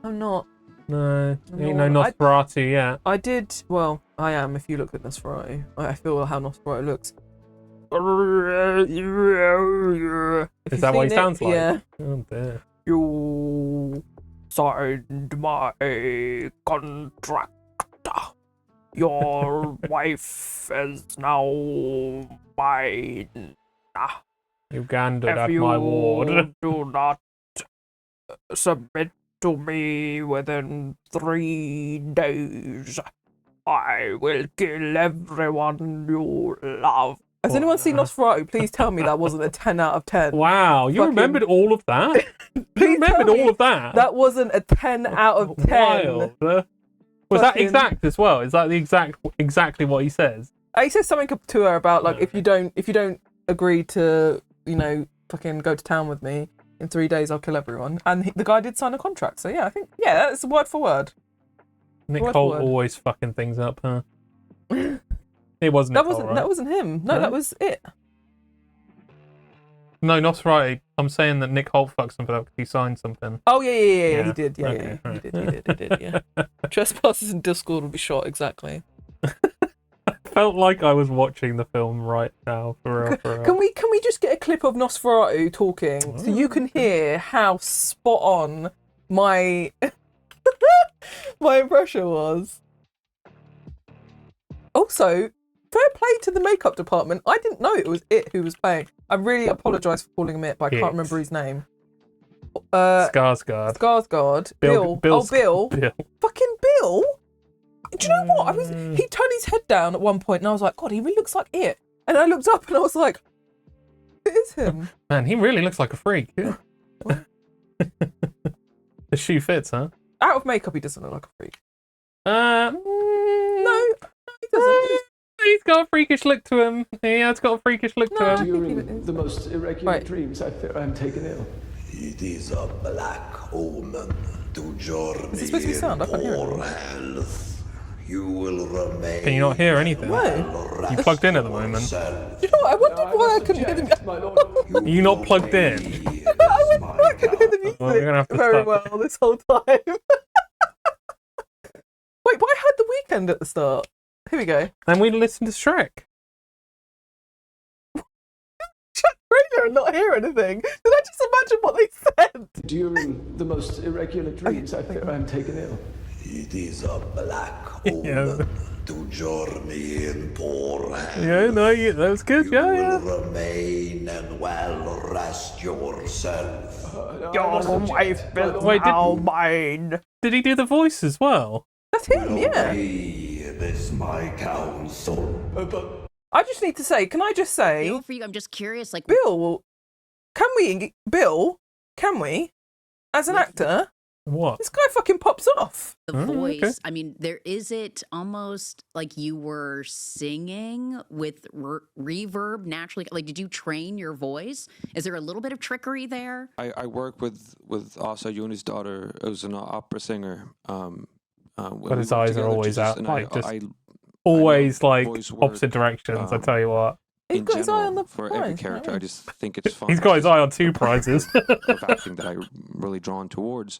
I'm not. No, you ain't no Nosferatu yet. I did. Well, I am. If you look at Nosferatu, I feel how Nosferatu looks. Is that what he sounds like? Yeah. Oh dear. You signed my contract. Your wife is now mine. Uganda, If that's you my ward. do not submit to me within 3 days, I will kill everyone you love. Has anyone seen Nosferatu? Please tell me that wasn't a 10 out of 10. Wow, you remembered all of that? You remembered all of that? That wasn't a 10 out of 10. Wild. Was that exact as well? Is that the exactly what he says? He says something to her about like if you don't agree to fucking go to town with me in 3 days, I'll kill everyone. And the guy did sign a contract. So yeah, I think that's word for word. Nick Holt always fucking things up, huh? It wasn't. That wasn't him. No, that was it. No, Nosferatu. I'm saying that Nick Holt fucked something up because he signed something. Oh yeah. He did. Yeah, okay, yeah. Right. He did. Yeah. Trespassers in Discord will be shot exactly. Felt like I was watching the film right now. For real. Can we just get a clip of Nosferatu talking so you can hear how spot on my my impression was? Also, fair play to the makeup department. I didn't know it was it who was playing. I really apologise for calling him it, but I can't remember his name. Skarsgård. Bill. Bill. Fucking Bill. Do you know what? He turned his head down at one point, and I was like, God, he really looks like it. And I looked up, and I was like, it is him. Man, he really looks like a freak. Yeah. The shoe fits, huh? Out of makeup, he doesn't look like a freak. No, he doesn't. He's got a freakish look to him. He has got a freakish look to him. During the most irregular dreams, I fear I'm taken ill. It is a black omen to journey Is it supposed to be sound? I can't hear poor health. You will remain. Can you not hear anything? No. You plugged in at the moment. You know what? I wondered why I couldn't hear the Are you not plugged in? I wondered why I couldn't hear the music Well, we're gonna have to very stop. well this whole time. Wait, but I heard The Weeknd at the start. Here we go. And we listened to Shrek. Check trailer and not hear anything. Did I just imagine what they said? During the most irregular dreams, I fear I'm taken ill. It is a black omen to journey in poor health. Yeah, no, that was good. You Yeah. will remain and well rest yourself. Your wife is Wait, now mine. Did he do the voice as well? That's him, yeah. Obey this my counsel. I just need to say, can I just say, Feel free, I'm just curious, like Bill, can we, as an actor, What? this guy fucking pops off. the voice. Okay. I mean, is it almost like you were singing with reverb naturally? Like, did you train your voice? Is there a little bit of trickery there? I work with Asa Yuni's daughter, who's an opera singer. But his eyes are always out, like just I always like voice work, opposite directions. I tell you what. He's in got his eye on general, the for prize, every character. right? I just think it's fun. He's got his eye on 2 prizes. of acting that I'm really drawn towards.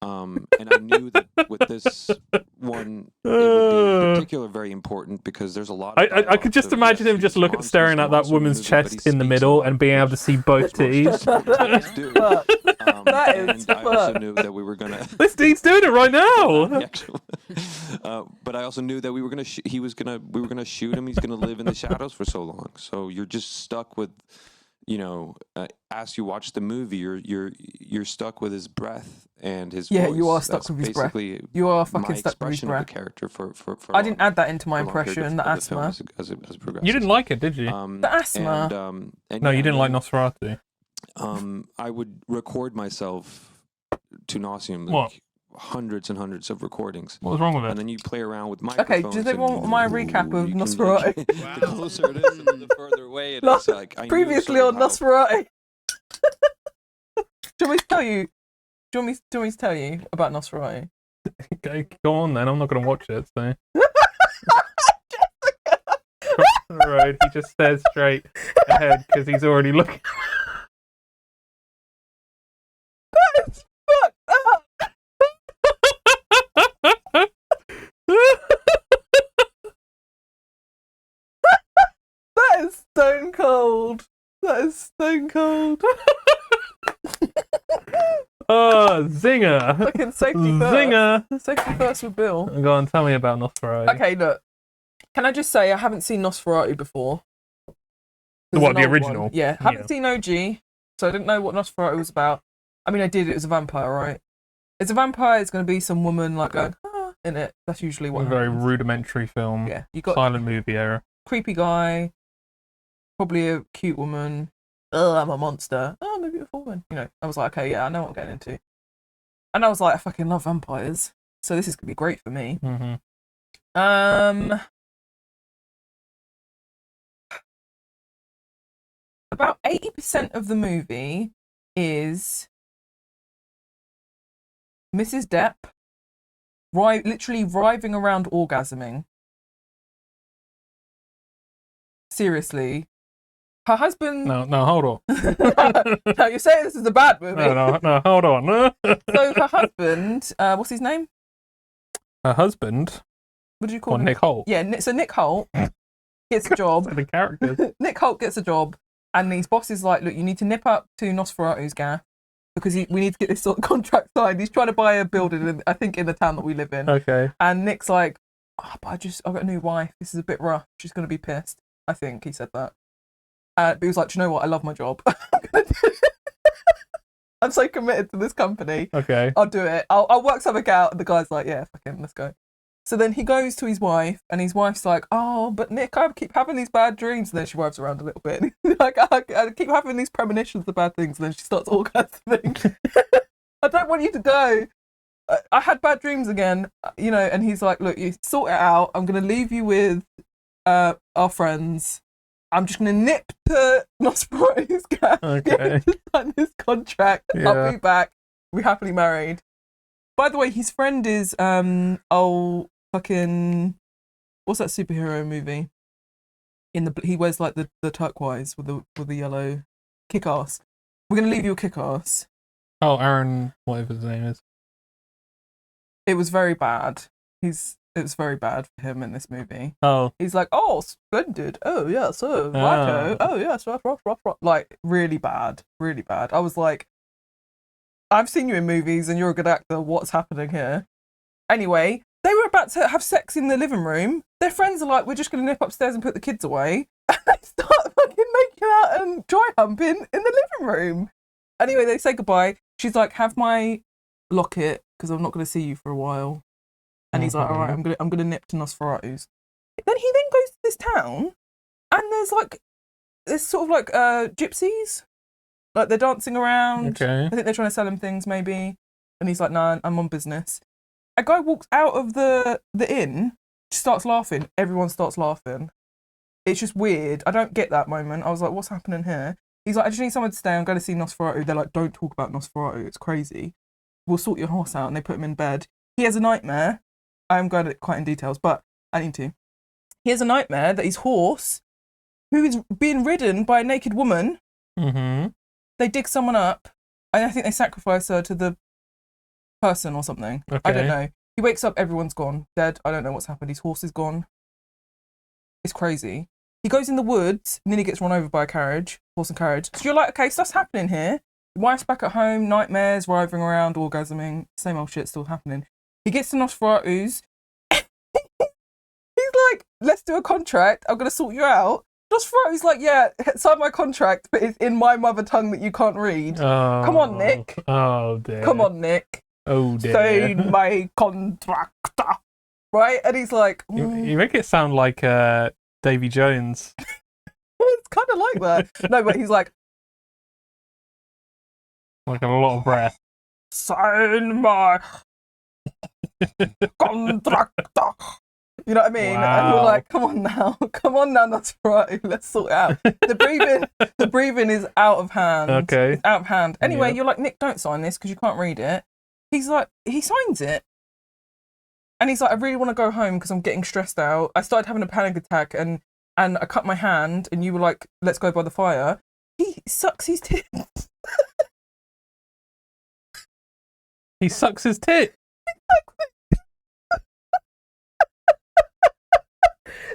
And I knew that with this one, it would be in particular very important because there's a lot of I could just imagine him just staring at that woman's chest in the middle and being able to see both titties. That is and I also knew that we were gonna. This dude's doing it right now. But I also knew that we were gonna. We were gonna shoot him. He's gonna live in the shadows for so long. So you're just stuck with, as you watch the movie, you're stuck with his breath and his voice. You are stuck with his breath. You are fucking stuck with his breath. Of the character for I didn't add that into my impression, the asthma. As it progresses. You didn't like it, did you? The asthma. And No, you didn't like Nosferatu. I would record myself to nauseam, like What? hundreds and hundreds of recordings. What was wrong with And it? then you play around with Okay, microphones. do they want my recap of you can, Nosferatu? The closer it is, and the further away it is. Like, I knew Previously sort on of how- Nosferatu. Do you want me to tell you? Do you want me to tell you about Nosferatu? Okay, go on then. I'm not going to watch it. So. Cross the road. He just stares straight ahead because he's already looking. That is fucked up. freezing cold. Oh, zinger. Fucking safety first. Zinger. Safety first with Bill. Go on, tell me about Nosferatu. Okay, look. Can I just say I haven't seen Nosferatu before? There's What, an the old original? one. Yeah, haven't seen OG, so I didn't know what Nosferatu was about. I mean, I did. It was a vampire, right? It's a vampire. It's going to be some woman like going in it. That's usually what. A very happens. rudimentary film. Yeah, you got silent movie era. creepy guy, probably a cute woman. Oh, I'm a monster. Oh, I'm a beautiful woman. You know, I was like, okay, yeah, I know what I'm getting into. And I was like, I fucking love vampires, so this is gonna be great for me. Mm-hmm. About 80% of the movie is Mrs. Depp literally writhing around orgasming. Seriously. Her husband... No, hold on. No, you're saying this is a bad movie. No, hold on. So her husband, what's his name? Her husband? What did you call him? Nick Holt. Yeah, so Nick Holt gets a job. The characters. Nick Holt gets a job, and his boss is like, look, you need to nip up to Nosferatu's gaff because we need to get this sort of contract signed. He's trying to buy a building, I think, in the town that we live in. Okay. And Nick's like, but I've got a new wife. This is a bit rough. She's going to be pissed. I think he said that. But he was like, do you know what? I love my job. I'm so committed to this company. Okay. I'll do it. I'll work something out. And the guy's like, yeah, fuck him, let's go. So then he goes to his wife, and his wife's like, oh, but Nick, I keep having these bad dreams. And then she writes around a little bit. And he's like, I keep having these premonitions of bad things. And then she starts orgasming. I don't want you to go. I had bad dreams again, you know. And he's like, look, you sort it out. I'm going to leave you with our friends. I'm just going to nip to Nosferatu's gaff, Okay. sign this contract. Yeah. I'll be back. We're happily married. By the way, his friend is fucking, what's that superhero movie? He wears like the turquoise with the yellow. Kick-Ass. We're gonna leave you a Kick-Ass. Oh, Aaron, whatever his name is. It was very bad. It was very bad for him in this movie. Oh. He's like, oh, splendid. Oh, yes. Oh, righto. Oh, yes. Like, really bad. Really bad. I was like, I've seen you in movies and you're a good actor. What's happening here? Anyway, they were about to have sex in the living room. Their friends are like, we're just going to nip upstairs and put the kids away. And they start fucking making out and dry humping in the living room. Anyway, they say goodbye. She's like, have my locket because I'm not going to see you for a while. And he's like, all right, I'm gonna nip to Nosferatu's. Then he goes to this town, and there's sort of like gypsies, like they're dancing around. Okay. I think they're trying to sell him things maybe. And he's like, no, I'm on business. A guy walks out of the inn, starts laughing. Everyone starts laughing. It's just weird. I don't get that moment. I was like, what's happening here? He's like, I just need someone to stay. I'm going to see Nosferatu. They're like, don't talk about Nosferatu. It's crazy. We'll sort your horse out. And they put him in bed. He has a nightmare. I'm going to quite in details, but I need to. He has a nightmare that his horse, who is being ridden by a naked woman, they dig someone up, and I think they sacrifice her to the person or something. Okay. I don't know. He wakes up, everyone's gone, dead. I don't know what's happened. His horse is gone. It's crazy. He goes in the woods, nearly gets run over by a carriage, horse and carriage. So you're like, okay, stuff's happening here. Wife's back at home, nightmares, writhing around, orgasming, same old shit still happening. He gets to Nosferatu's. He's like, let's do a contract. I'm going to sort you out. Nosferatu's like, yeah, sign my contract, but it's in my mother tongue that you can't read. Oh. Come on, Nick. Oh, dear. Come on, Nick. Oh, dear. Sign my contract. Right? And he's like... You make it sound like Davy Jones. It's kind of like that. No, but he's like... Like a lot of breath. Sign my... contract. You know what I mean? Wow. And you're like, come on now, Nosferatu, let's sort it out. The breathing is out of hand. Okay. It's out of hand. Anyway, Yeah. You're like, Nick, don't sign this because you can't read it. He's like, he signs it. And he's like, I really want to go home because I'm getting stressed out. I started having a panic attack and I cut my hand and you were like, let's go by the fire. He sucks his tits. He sucks his tit.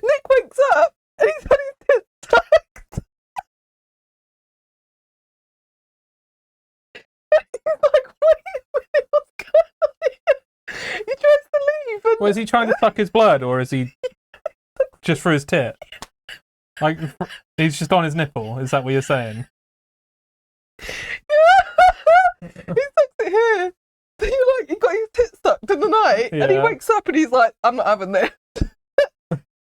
Nick wakes up and he's had his tits sucked. Well, is he trying to suck his blood, or is he just for his tit? Like, he's just on his nipple. Is that what you're saying? He sucks it here. He got his tit sucked in the night, and he wakes up and he's like, "I'm not having this."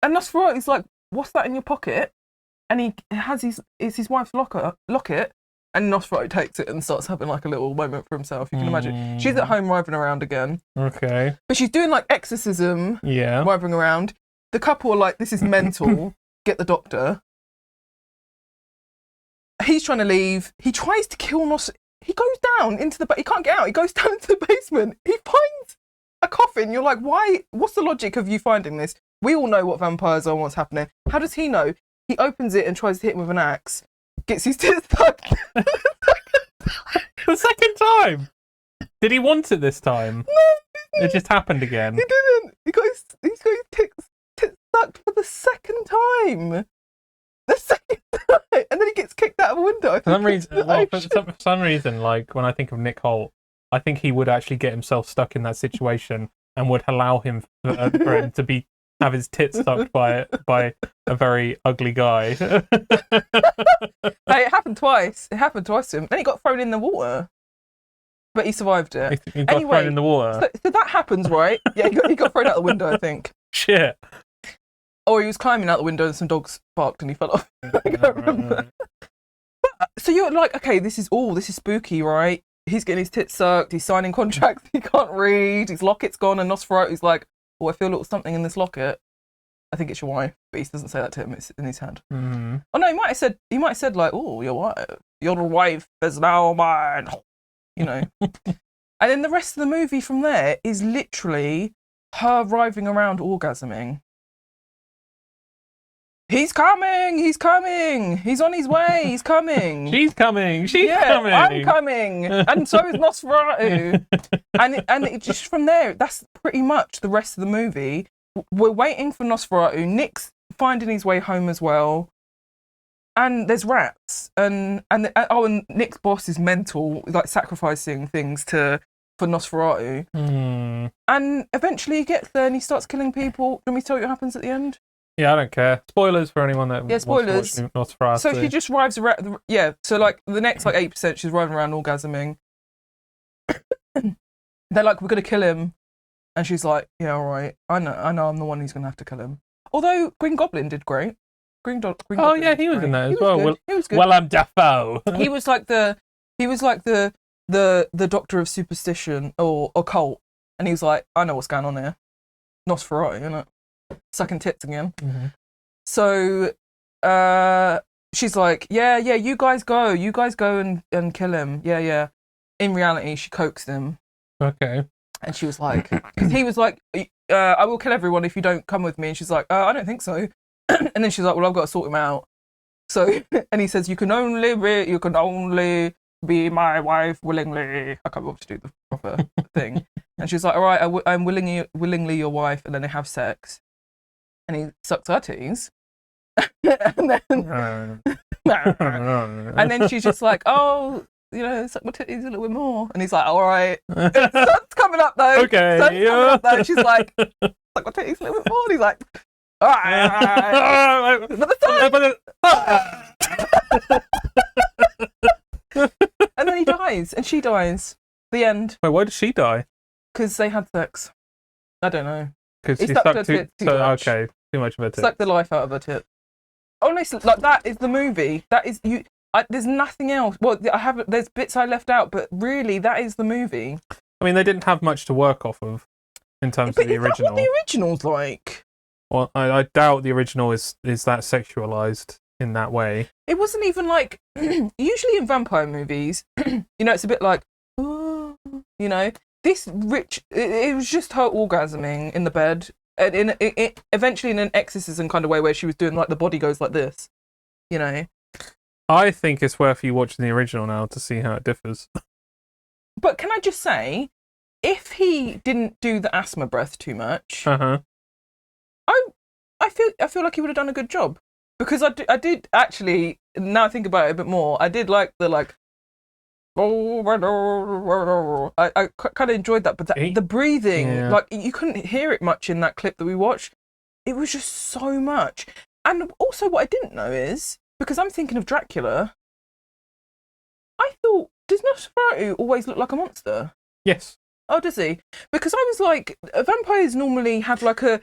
And Nosferatu's like, "What's that in your pocket?" And he has it's his wife's locket, and Nosferatu takes it and starts having like a little moment for himself. You can imagine. She's at home writhing around again. Okay. But she's doing like exorcism. Yeah. Writhing around. The couple are like, "This is mental. Get the doctor." He's trying to leave. He tries to kill He goes down into he can't get out. He goes down into the basement. He finds a coffin. You're like, why? What's the logic of you finding this? We all know what vampires are and what's happening. How does he know? He opens it and tries to hit him with an axe. Gets his tits stuck. The second time? Did he want it this time? No. It just happened again. He didn't. He got his tits sucked for the second time. The second time. And then he gets kicked out of a window. For some reason, like, when I think of Nick Holt, I think he would actually get himself stuck in that situation and would allow him for him to have his tits sucked by a very ugly guy. Hey, it happened twice. It happened twice to him. Then he got thrown in the water. But he survived it. He got thrown in the water. So that happens, right? Yeah, he got thrown out the window, I think. Shit. Or he was climbing out the window and some dogs barked and he fell off. I can't remember. But, so you're like, okay, this is spooky, right? He's getting his tits sucked, he's signing contracts he can't read, his locket's gone, and Nosferatu's like, "Oh, I feel a little something in this locket. I think it's your wife," but he doesn't say that to him. It's in his hand. Mm-hmm. Oh no, he might have said like, "Oh, your wife is now mine," you know. And then the rest of the movie from there is literally her writhing around, orgasming. He's coming! He's coming! He's on his way! He's coming! She's coming! She's coming! I'm coming! And so is Nosferatu! and it just from there, that's pretty much the rest of the movie. We're waiting for Nosferatu. Nick's finding his way home as well. And there's rats. And Nick's boss is mental, like sacrificing things for Nosferatu. And eventually he gets there and he starts killing people. Let me tell you what happens at the end. Yeah, I don't care. Spoilers for anyone that wants to watch Nosferatu. So she just writhes around. Yeah, so like the next like 8%, she's writhing around, orgasming. They're like, "We're gonna kill him," and she's like, "Yeah, all right. I know. I'm the one who's gonna have to kill him." Although Green Goblin did great. Green Goblin. Yeah, he was in that as well. Good. He was good. Willem Dafoe. He was like the doctor of superstition or occult, and he was like, "I know what's going on here. Nosferatu, isn't it? Sucking tits again." Mm-hmm. So she's like, yeah, you guys go and kill him. Yeah. In reality, she coaxed him. Okay. And she was like, because he was like, "I will kill everyone if you don't come with me." And she's like, "I don't think so." And then she's like, "Well, I've got to sort him out." So, and he says, you can only be my wife willingly." I can't remember to do the proper thing. And she's like, "All right, I'm willingly your wife." And then they have sex. And he sucks her titties. and then she's just like, "Oh, suck my titties a little bit more." And he's like, "All right." Sun's coming up though. Okay. Sun's coming up though. She's like, "Suck my titties a little bit more." And he's like, "All right." And then he dies, and she dies. The end. Wait, why did she die? Because they had sex. I don't know. Because He she sucked her sucked tit too much. Okay, too much of her tits. Suck the life out of her tit. Honestly, like that is the movie. That is you. There's nothing else. Well, there's bits I left out, but really, that is the movie. I mean, they didn't have much to work off of in terms of the original. Is that what the original's like? Well, I doubt the original is that sexualized in that way. It wasn't even like usually in vampire movies. It's a bit like, this rich. It was just her orgasming in the bed, and eventually in an exorcism kind of way where she was doing like the body goes like this. I think it's worth you watching the original now to see how it differs. But can I just say, if he didn't do the asthma breath too much, I feel like he would have done a good job, because I did actually. Now I think about it a bit more. I did like the I kind of enjoyed that, but the breathing, Yeah. like you couldn't hear it much in that clip that we watched. It was just so much. And also, what I didn't know is, because I'm thinking of Dracula, I thought, does Nosferatu always look like a monster? Yes. Oh, does he? Because I was like, vampires normally have like a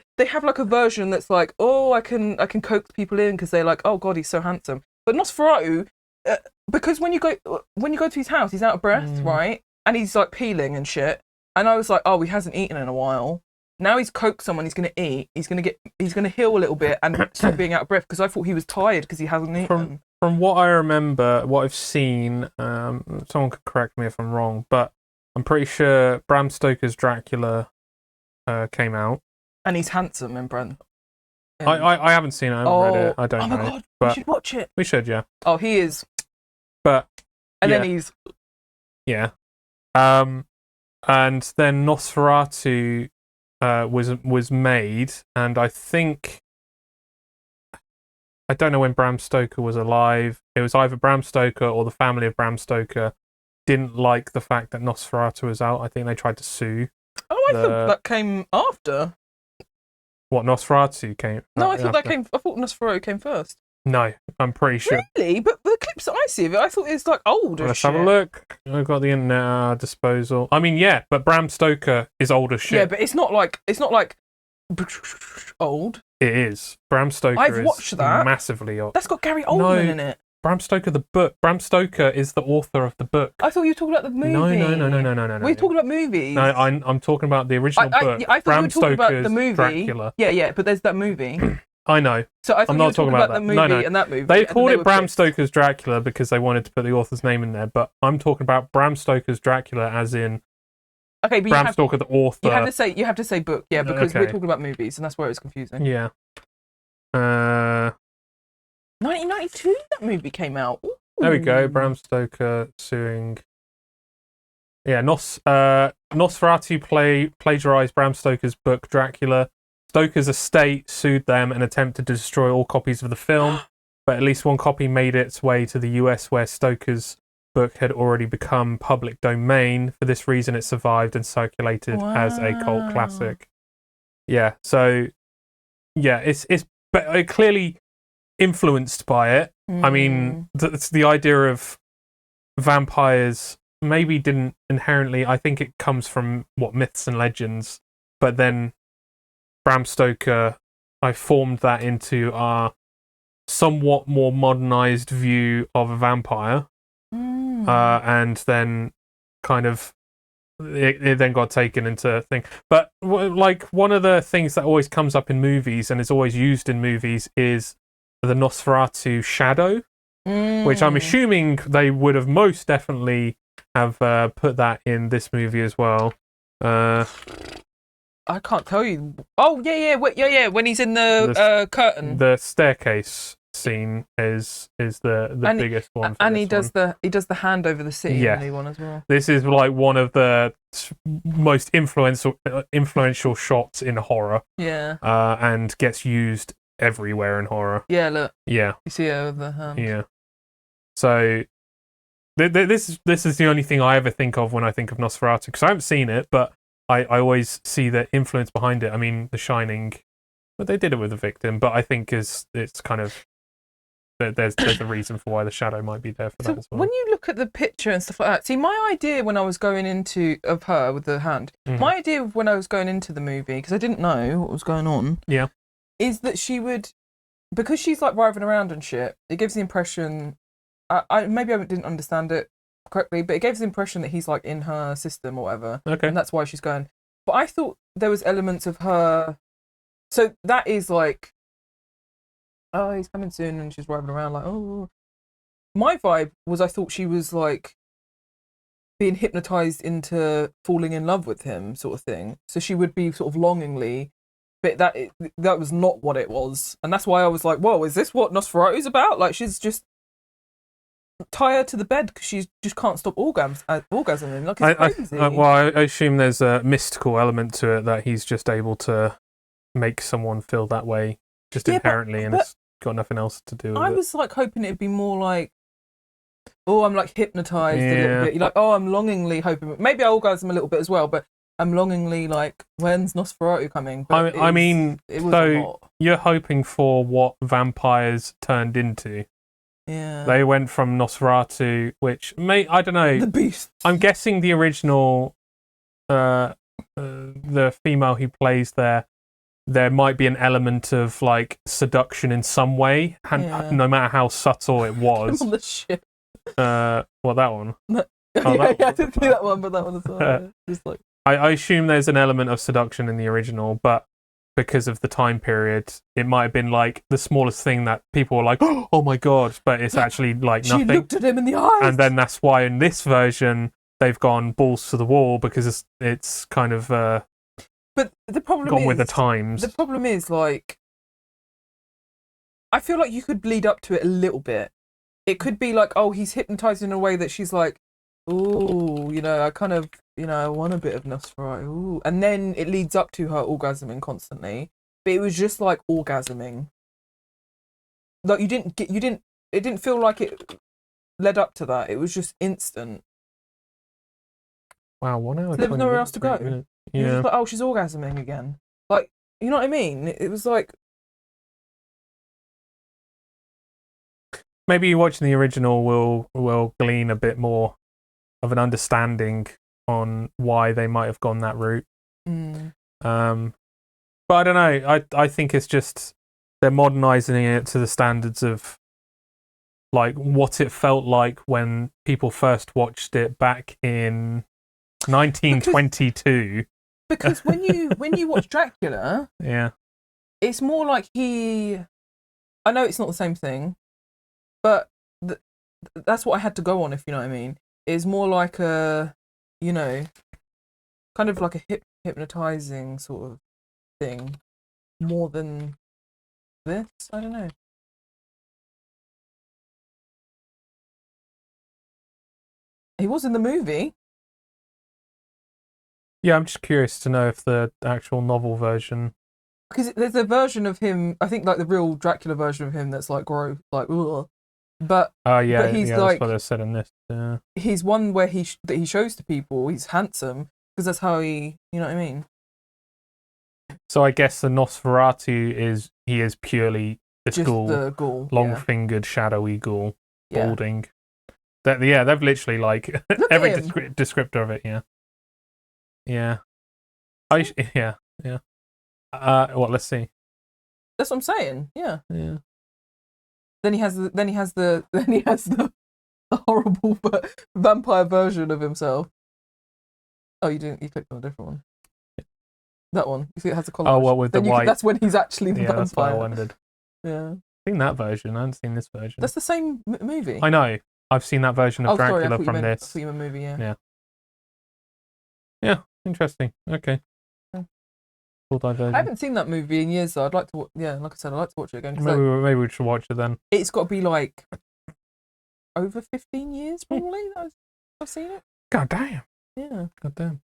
version that's like, oh, I can coax people in because they're like, oh god, he's so handsome. But Nosferatu, because when you go to his house, he's out of breath, right? And he's like peeling and shit. And I was like, oh, he hasn't eaten in a while. Now he's coaxed someone. He's gonna eat. He's gonna heal a little bit and stop being out of breath. Because I thought he was tired because he hasn't eaten. From what I remember, what I've seen, someone could correct me if I'm wrong, but I'm pretty sure Bram Stoker's Dracula came out. And he's handsome in Bram. I haven't seen it. I haven't read it. I don't know. Oh my god, but we should watch it. We should, yeah. Oh, he is. But And yeah. then he's. Yeah. And then Nosferatu was made, and I think, I don't know when Bram Stoker was alive. It was either Bram Stoker or the family of Bram Stoker didn't like the fact that Nosferatu was out. I think they tried to sue. Oh, I thought that came after. What, Nosferatu came? No, I thought I thought Nosferatu came first. No, I'm pretty sure. Really? But the clips that I see of it, I thought it was like old as Let's shit. have a look. I've got the internet at our disposal. I mean, yeah, but Bram Stoker is old as shit. Yeah, but it's not like old. It is. Bram Stoker I've watched that. Massively old. That's got Gary Oldman in it. Bram Stoker, the book. Bram Stoker is the author of the book. I thought you were talking about the movie. No. We're talking about movies. No, I'm talking about the original book. I thought Bram you were talking about the Stoker's movie. Dracula. Yeah, but there's that movie. I know. So I thought I'm you were not talking about the that. movie No. and that movie. They and called then it were Bram pissed. Stoker's Dracula because they wanted to put the author's name in there, but I'm talking about Bram Stoker's Dracula as in Okay, but Bram Stoker, the author. You have to say book, yeah, because Okay. we're talking about movies, and that's where it's confusing. Yeah. 1992, that movie came out. Ooh. There we go. Bram Stoker suing. Yeah, Nosferatu plagiarized Bram Stoker's book Dracula. Stoker's estate sued them and attempted to destroy all copies of the film, but at least one copy made its way to the US, where Stoker's book had already become public domain. For this reason, it survived and circulated as a cult classic. Yeah, so yeah, it's clearly influenced by it. I mean, it's the idea of vampires maybe didn't inherently. I think it comes from myths and legends, but then Bram Stoker, I formed that into our somewhat more modernized view of a vampire, and then kind of it then got taken into a thing. But like one of the things that always comes up in movies and is always used in movies is the Nosferatu shadow, which I'm assuming they would have most definitely have put that in this movie as well. I can't tell you. Oh yeah. When he's in the curtain, the staircase scene is the biggest one. And he does the hand over the city. Yeah. In the new one as well. This is like one of the most influential shots in horror. Yeah. And gets used everywhere in horror. Yeah. Look. Yeah. You see it over the hand. Yeah. So this is the only thing I ever think of when I think of Nosferatu, because I haven't seen it, but I always see the influence behind it. I mean, The Shining, but they did it with The Victim, but I think it's kind of there's a reason for why the shadow might be there for that as well. When you look at the picture and stuff like that, see, my idea when I was going into of her with the hand, my idea of when I was going into the movie, because I didn't know what was going on, is that she would, because she's like writhing around and shit, it gives the impression, maybe I didn't understand it correctly, but it gives the impression that he's like in her system or whatever, and that's why she's going. But I thought there was elements of her, so that is like, oh, he's coming soon, and she's driving around like, oh. My vibe was I thought she was like being hypnotized into falling in love with him, sort of thing. So she would be sort of longingly, but that was not what it was, and that's why I was like, whoa, is this what Nosferatu's about? Like, she's just tie her to the bed because she just can't stop orgasming. Like, it's crazy. I assume there's a mystical element to it that he's just able to make someone feel that way just inherently, and it's got nothing else to do with it. I was like hoping it'd be more like, oh, I'm like hypnotized a little bit. You're like, oh, I'm longingly hoping. Maybe I orgasm a little bit as well, but I'm longingly like, when's Nosferatu coming? But I mean, it was a so lot. you're hoping for what vampires turned into. Yeah. They went from Nosferatu, which I don't know. The beast. I'm guessing the original, the female who plays there might be an element of like seduction in some way, no matter how subtle it was. On the ship. What, that one? No. Oh, I didn't see that one, but that one as well. Just like. I assume there's an element of seduction in the original, but because of the time period, it might have been like the smallest thing that people were like, oh my god, but it's actually like nothing. She looked at him in the eyes. And then that's why in this version they've gone balls to the wall, because it's kind of but the problem gone is, with the times. The problem is, like, I feel like you could lead up to it a little bit. It could be like, oh, he's hypnotized in a way that she's like, ooh, I kind of, I want a bit of Nosferatu. Ooh. And then it leads up to her orgasming constantly. But it was just like orgasming. Like it didn't feel like it led up to that. It was just instant. Wow, 1 hour. So there was nowhere else to go. Yeah. It was just like, oh, she's orgasming again. Like, you know what I mean? It was like. Maybe watching the original will glean a bit more of an understanding on why they might have gone that route. But I don't know. I think it's just they're modernizing it to the standards of like what it felt like when people first watched it back in 1922. Because when you watch Dracula, yeah, it's more like I know it's not the same thing, but that's what I had to go on, if you know what I mean. It's more like a, kind of like a hypnotizing sort of thing, more than this. I don't know. He was in the movie. Yeah, I'm just curious to know if the actual novel version. Because there's a version of him, I think, like the real Dracula version of him that's like gross, like ugh. But yeah, but he's yeah, like, that's what I said in this. He's one where that he shows to people he's handsome because that's how you know what I mean. So I guess the Nosferatu is purely this Just ghoul, the ghoul, long-fingered, shadowy ghoul, Yeah. balding. They've literally like every descriptor of it. Yeah. Yeah. Yeah. What? Let's see. That's what I'm saying. Yeah. Yeah. Then he has the horrible vampire version of himself. Oh, you didn't. You clicked on a different one. That one. You see, it has a collar. Oh, what with the white? That's when he's actually the vampire. That's what I wondered. Yeah. I've seen that version. I haven't seen this version. That's the same movie. I know. I've seen that version of Dracula from this. I thought you meant movie. Yeah. Yeah. Yeah. Interesting. Okay. Yeah. Full diversion. I haven't seen that movie in years, though. I'd like to. Yeah, like I said, I'd like to watch it again. Maybe we should watch it then. It's got to be like over 15 years, probably. I've seen it. God damn. Yeah. God damn.